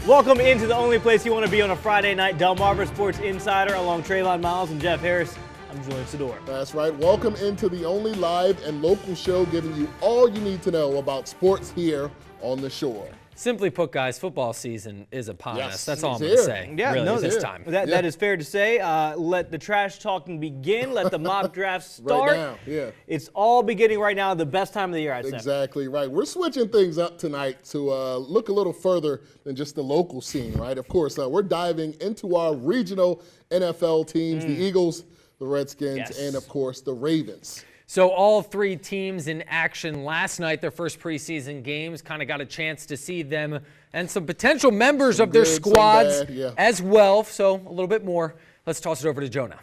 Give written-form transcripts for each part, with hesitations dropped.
Welcome into the only place you want to be on a Friday night. Delmarva Sports Insider along Traylon Miles and Jeff Harris. I'm Julian Sador. That's right. Welcome into the only live and local show giving you all you need to know about sports here on the shore. Simply put, guys, football season is upon us. That's all I'm here. going to say. Yeah, really, no, this time. That is fair to say. Let the trash talking begin. Let the mock draft start. Right now, yeah. It's all beginning right now. The best time of the year, I'd say. Exactly right. We're switching things up tonight to look a little further than just the local scene, right? Of course, we're diving into our regional NFL teams, the Eagles, the Redskins, and, of course, the Ravens. So all three teams in action last night, their first preseason games, kind of got a chance to see them and some potential members of their squads as well. So a little bit more. Let's toss it over to Jonah.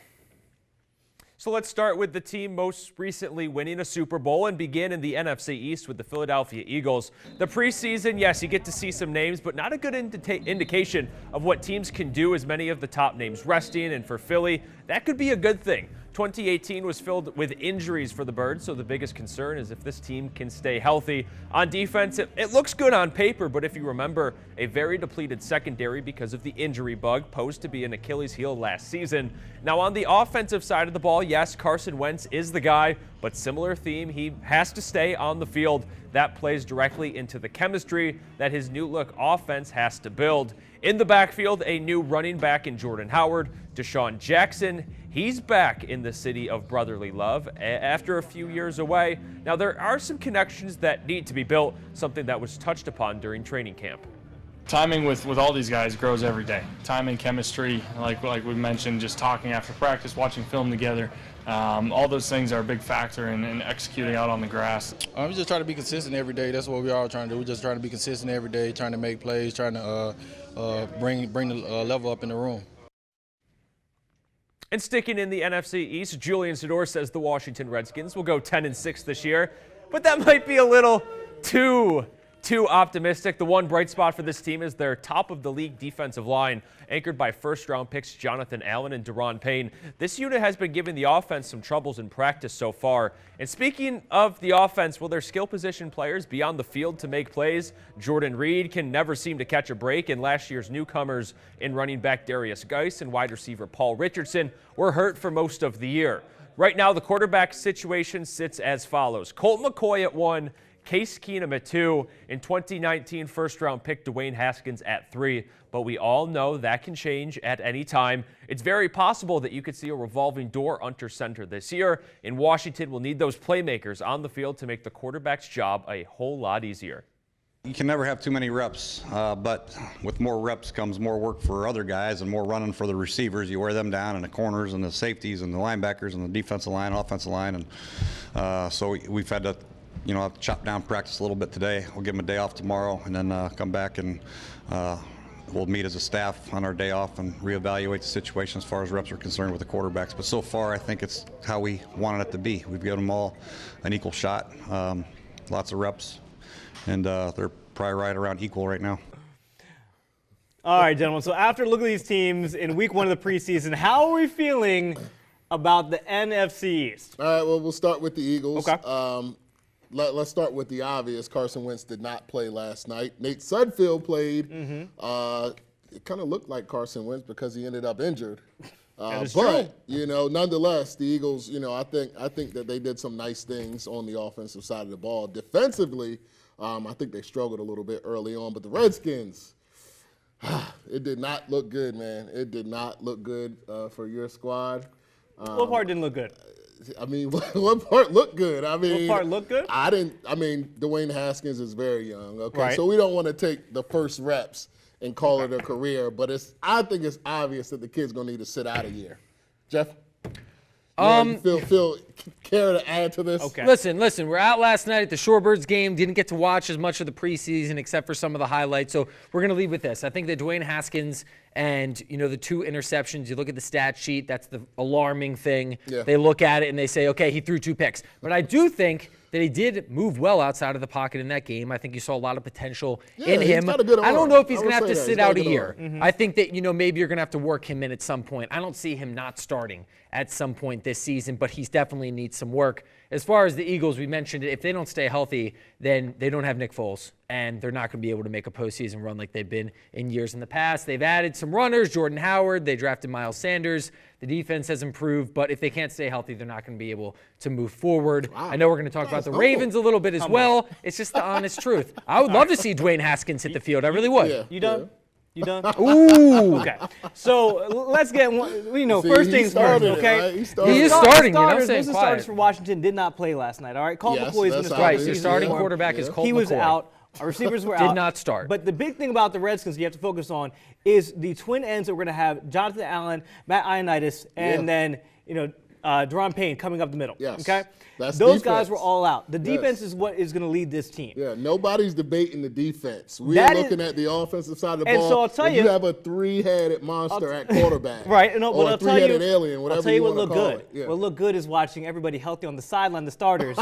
So let's start with the team most recently winning a Super Bowl and begin in the NFC East with the Philadelphia Eagles. The preseason, yes, you get to see some names, but not a good indication of what teams can do as many of the top names resting. And for Philly, that could be a good thing. 2018 was filled with injuries for the Birds, so the biggest concern is if this team can stay healthy. On defense, it looks good on paper, but if you remember, a very depleted secondary because of the injury bug posed to be an Achilles heel last season. Now on the offensive side of the ball, yes, Carson Wentz is the guy, but similar theme, he has to stay on the field. That plays directly into the chemistry that his new look offense has to build. In the backfield, a new running back in Jordan Howard. Deshaun Jackson, he's back in the city of brotherly love after a few years away. Now, there are some connections that need to be built, something that was touched upon during training camp. Timing with all these guys grows every day. Timing, chemistry, like we mentioned, just talking after practice, watching film together. All those things are a big factor in executing out on the grass. We just try to be consistent every day. That's what we're all trying to do. We're just trying to be consistent every day, trying to make plays, trying to bring the level up in the room. And sticking in the NFC East, Julian Sador says the Washington Redskins will go 10-6 this year, but that might be a little too optimistic. The one bright spot for this team is their top-of-the-league defensive line, anchored by first-round picks Jonathan Allen and Daron Payne. This unit has been giving the offense some troubles in practice so far. And speaking of the offense, will their skill position players be on the field to make plays? Jordan Reed can never seem to catch a break, and last year's newcomers in running back Darius Geis and wide receiver Paul Richardson were hurt for most of the year. Right now, the quarterback situation sits as follows. Colt McCoy at 1, Case Keenum at 2, in 2019 first-round pick Dwayne Haskins at 3. But we all know that can change at any time. It's very possible that you could see a revolving door under center this year. In Washington, we'll need those playmakers on the field to make the quarterback's job a whole lot easier. You can never have too many reps, but with more reps comes more work for other guys and more running for the receivers. You wear them down in the corners and the safeties and the linebackers and the defensive line, offensive line. And so we've had to have to chop down practice a little bit today. We'll give them a day off tomorrow and then come back and we'll meet as a staff on our day off and reevaluate the situation as far as reps are concerned with the quarterbacks. But so far, I think it's how we wanted it to be. We've given them all an equal shot, lots of reps, and they're probably right around equal right now. All right, gentlemen. So after looking at these teams in week 1 of the preseason, how are we feeling about the NFC East? All right, well, we'll start with the Eagles. Okay. Let's start with the obvious. Carson Wentz did not play last night. Nate Sudfeld played. It kind of looked like Carson Wentz because he ended up injured. But nonetheless, the Eagles, I think that they did some nice things on the offensive side of the ball. Defensively, I think they struggled a little bit early on. But the Redskins, it did not look good, man. It did not look good for your squad. What part didn't look good? I mean, what part looked good? I mean, what part looked good? Dwayne Haskins is very young, okay? Right. So we don't want to take the first reps and call it a career, but I think it's obvious that the kid's going to need to sit out a year. Jeff? You care to add to this? Okay. Listen, we're out last night at the Shorebirds game. Didn't get to watch as much of the preseason except for some of the highlights. So we're going to leave with this. I think that Dwayne Haskins and, the 2 interceptions, you look at the stat sheet, that's the alarming thing. Yeah. They look at it and they say, okay, he threw 2 picks. But I do think that he did move well outside of the pocket in that game. I think you saw a lot of potential in him. Got a good arm. I don't know if he's going to have to that. sit out a year. I think that, maybe you're going to have to work him in at some point. I don't see him not starting at some point this season, but he definitely needs some work. As far as the Eagles, we mentioned if they don't stay healthy, then they don't have Nick Foles, and they're not going to be able to make a postseason run like they've been in years in the past. They've added some runners, Jordan Howard. They drafted Miles Sanders. The defense has improved, but if they can't stay healthy, they're not going to be able to move forward. Wow. I know we're going to talk about the Ravens a little bit as well. It's just the honest truth. I would love to see Dwayne Haskins hit the field. I really would. Yeah. You done? You done? Ooh. Okay. So let's get one. First things first, okay? Right? He is starting. You're not saying Most of the starters for Washington did not play last night, all right? Colt Yes, McCoy is going to that's start. Right, obvious. your starting quarterback is Colt McCoy. He was out. Our receivers were out. Did not start. But the big thing about the Redskins you have to focus on is the twin ends that we're going to have: Jonathan Allen, Matt Ioannidis, and then Deron Payne coming up the middle. Yes. Okay. That's Those defense. guys were all out. The defense Yes. is what is going to lead this team. Yeah, nobody's debating the defense. We're That is- looking at the offensive side of the And ball. so I'll tell and you- you have a three-headed monster at quarterback. Right, no, but or I'll a tell you, three-headed alien, whatever I'll tell you what wanna looked call good. it. Yeah. What looked good is watching everybody healthy on the sideline, the starters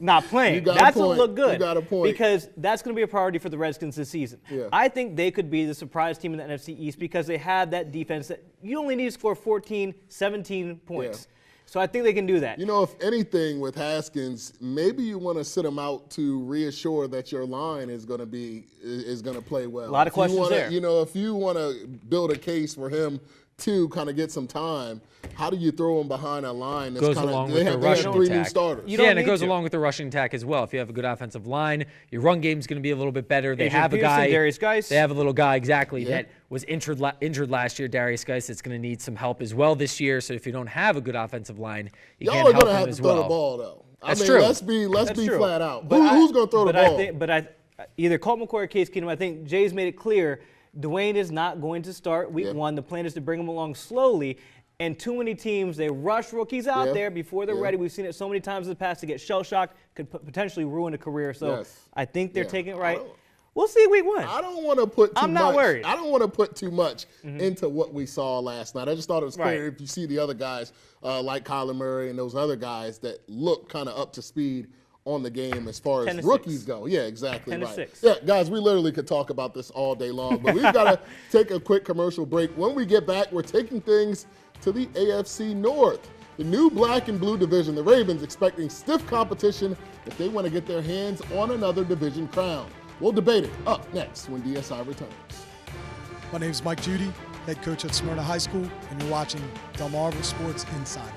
not playing. You got a That's what point. looked good. You got a point. Because that's going to be a priority for the Redskins this season. Yeah. I think they could be the surprise team in the NFC East because they have that defense that you only need to score 14, 17 points. Yeah. So I think they can do that. You know, if anything with Haskins, maybe you want to sit him out to reassure that your line is going to play well. A lot of questions there. You know, if you want to build a case for him to kind of get some time, how do you throw him behind a line that's Goes kind along of with they the have rushing three new attack. starters? You Yeah, don't and it need goes to. along with the rushing attack as well. If you have a good offensive line, your run game's going to be a little bit better. They Adrian have a Peterson, guy. Darius Geis. They have a little guy exactly that was injured last year. Darius Geis that's going to need some help as well this year. So if you don't have a good offensive line, you Y'all can't are help going to him have to as throw well. the ball, though. That's I mean, true. Let's be true. flat out. But Who's going to throw the ball? Either Colt McCoy or Case Keenum, I think Jay's made it clear Dwayne is not going to start week one. The plan is to bring him along slowly. And too many teams, they rush rookies out there before they're ready. We've seen it so many times in the past to get shell-shocked, could potentially ruin a career. So I think they're taking it right. We'll see week one. I don't want to put too I'm much. not worried. I don't want to put too much into what we saw last night. I just thought it was clear Right. if you see the other guys like Kyler Murray and those other guys that look kind of up to speed on the game as far 10 as to rookies 6. go. Yeah, exactly 10 to right. 6. Yeah, guys, we literally could talk about this all day long, but we've got to take a quick commercial break. When we get back, we're taking things to the AFC North. The new black and blue division, the Ravens expecting stiff competition if they want to get their hands on another division crown. We'll debate it up next when DSI returns. My name is Mike Judy, head coach at Smyrna High School, and you're watching Delmarva Sports Insider.